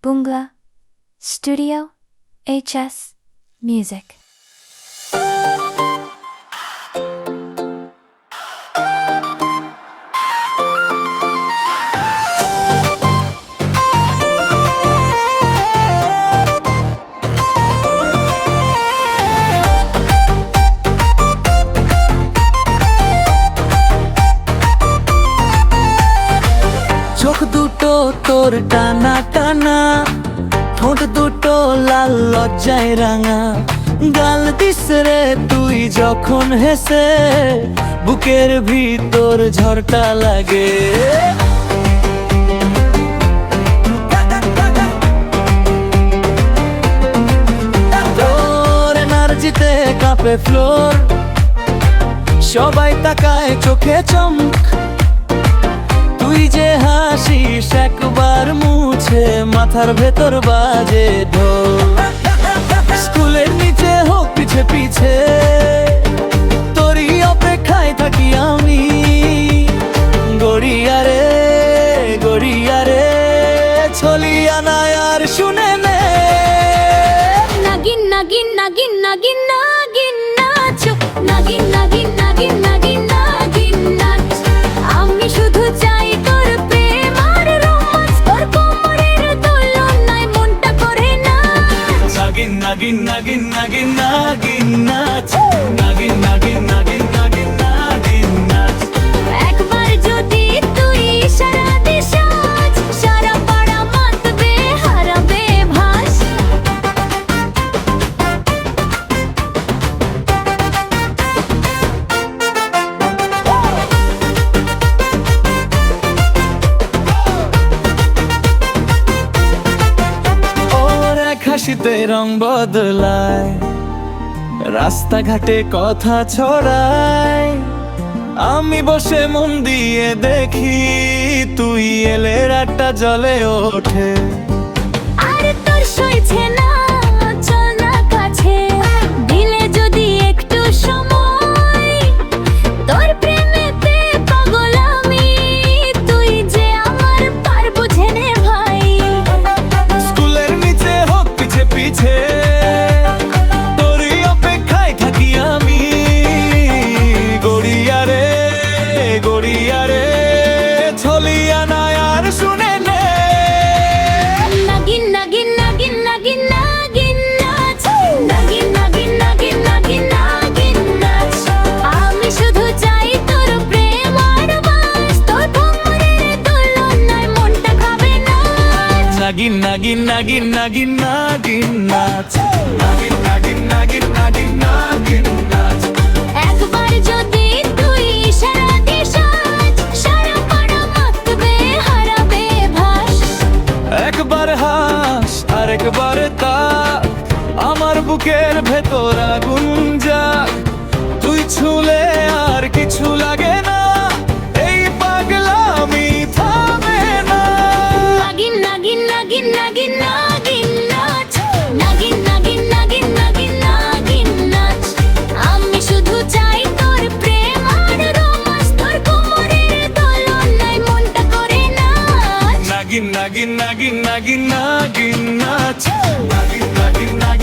Bungla Studio HS Music. চোখ দুটো তোর টানা টানা, ঠোঁট দুটো লাল লজ্জায় রাঙা, গাল দিস রে তুই যখন হেসে, বুকের ভিতর ঝড়টা লাগে। তোর এনার্জিতে কাঁপে ফ্লোর, সবাই তাকায় চোখে চমক। তুই যে হাসিস একবার মুছে, মাথার ভেতর বাজে ঢোল। স্কুলের নিচে হোক পিছে পিছে, তোরই অপেক্ষায় থাকি আমি। গড়িয়া রে ছলিয়া না আর শুনে নে। নাগিন নাগিন নাগিন নাগিন নাগিন নাচ, নাগিন নাগিন নাগিন নাগিন নাগিন নাচ। আমি শুধু চাই তোর প্রেম আর রোমান্স, তোর কোমরের দোলনায় মনটা করে নাচ। নাগিন নাগিন নাগিন নাগিন নাগিন নাচ, নাগিন নাগিন নাগিন নাগিন নাগিন নাচ। একবার যদি তুই ইশারা দিস আজ, সারা পাড়া মাতবে হারাবে ভাস। ওর এক হাসিতে রং বদলায়, রাস্তাঘাটে কথা ছড়ায়। আমি বসে মন দিয়ে দেখি, তুই এলে রাতটা জ্বলে ওঠে। আর তোর সইছে না, চল না কাছে, দিলে যদি একটু সময়। তোর প্রেমেতে পাগল আমি, তুই যে আমার পার বুঝে নে ভাই। স্কুলের নিচে হোক পিছে পিছে, তোরই অপেক্ষায় থাকি আমি। গড়িয়া রে ছলিয়া না আর শুনে নে। নাগিন নাগিন নাগিন নাগিন নাগিন নাচ, নাগিন নাগিন নাগিন নাগিন নাগিন নাচ। আমি শুধু চাই তোর প্রেম আর বাস, তোর কোমরের দোলনায় মনটা খাবে নাচ। নাগিন নাগিন নাগিন নাগিন নাগিন নাচ, নাগিন নাগিন নাগিন নাগিন নাগিন নাচ। একবার যদি তুই ইশারা দিস আজ, সারা পাড়া মাতবে হারাবে ভাস। একবার হাস আর একবার তাক, আমার বুকের ভেতর আগুন জাগ। তুই ছুলে আর কিছু লাগে না, এই পাগলামি থামে না। নাগিন নাগিন নাগিন নাগিন নাগিন নাচ, নাগিন নাগিন নাগিন নাগিন নাগিন নাচ। আমি শুধু চাই তোর প্রেম আর রোমান্স, তোর কোমরের দোলনায় মনটা করে নাচ। নাগিন নাগিন নাগিন নাগিন নাগিন নাচ, নাগিন নাগিন নাগিন